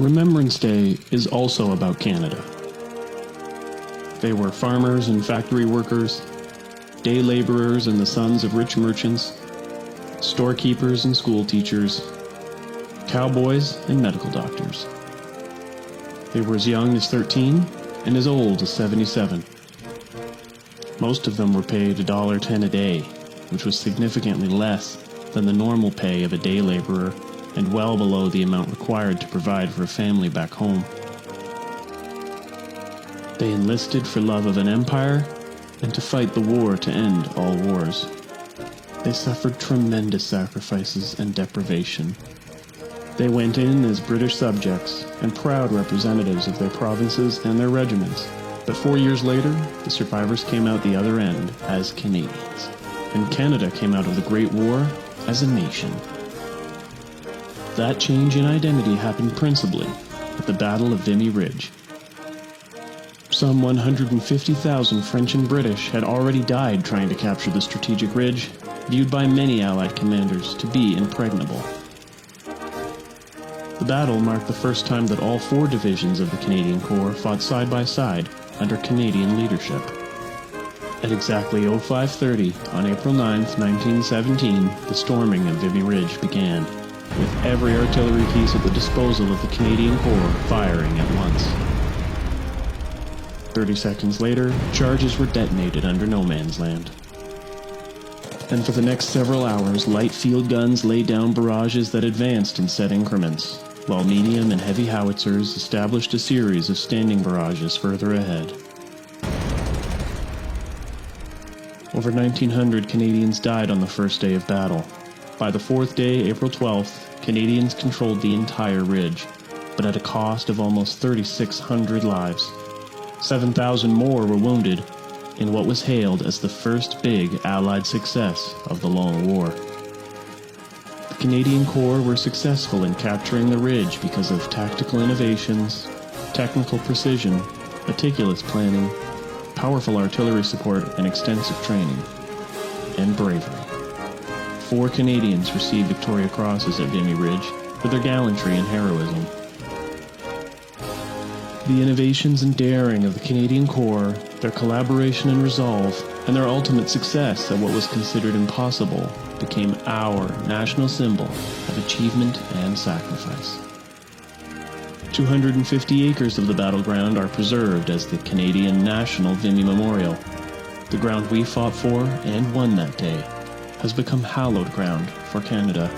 Remembrance Day is also about Canada. They were farmers and factory workers, day laborers and the sons of rich merchants, storekeepers and school teachers, cowboys and medical doctors. They were as young as 13 and as old as 77. Most of them were paid $1.10 a day, which was significantly less than the normal pay of a day laborer and well below the amount required to provide for a family back home. They enlisted for love of an empire and to fight the war to end all wars. They suffered tremendous sacrifices and deprivation. They went in as British subjects and proud representatives of their provinces and their regiments, but 4 years later, the survivors came out the other end as Canadians, and Canada came out of the Great War as a nation. That change in identity happened principally at the Battle of Vimy Ridge. Some 150,000 French and British had already died trying to capture the strategic ridge, viewed by many Allied commanders to be impregnable. The battle marked the first time that all 4 divisions of the Canadian Corps fought side by side under Canadian leadership. At exactly 05:30 on April 9, 1917, the storming of Vimy Ridge began, with every artillery piece at the disposal of the Canadian Corps firing at once. 30 seconds later, charges were detonated under no man's land. And for the next several hours, light field guns laid down barrages that advanced in set increments, while medium and heavy howitzers established a series of standing barrages further ahead. Over 1,900 Canadians died on the first day of battle. By the 4th day, April 12th, Canadians controlled the entire ridge, but at a cost of almost 3,600 lives. 7,000 more were wounded in what was hailed as the first big Allied success of the long war. The Canadian Corps were successful in capturing the ridge because of tactical innovations, technical precision, meticulous planning, powerful artillery support, and extensive training, and bravery. 4 Canadians received Victoria Crosses at Vimy Ridge for their gallantry and heroism. The innovations and daring of the Canadian Corps, their collaboration and resolve, and their ultimate success at what was considered impossible became our national symbol of achievement and sacrifice. 250 acres of the battleground are preserved as the Canadian National Vimy Memorial. The ground we fought for and won that day has become hallowed ground for Canada.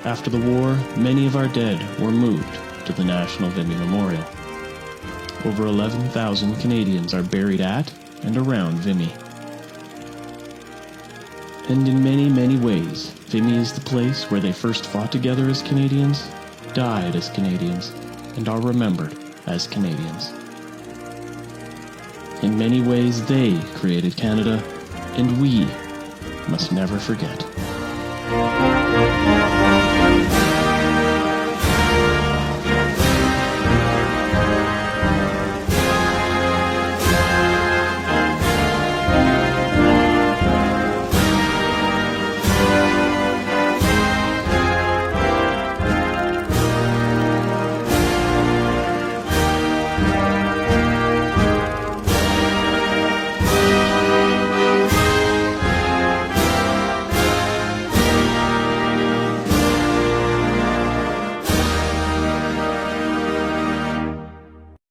After the war, many of our dead were moved to the National Vimy Memorial. Over 11,000 Canadians are buried at and around Vimy. And in many, many ways, Vimy is the place where they first fought together as Canadians, died as Canadians, and are remembered as Canadians. In many ways, they created Canada, and we must never forget.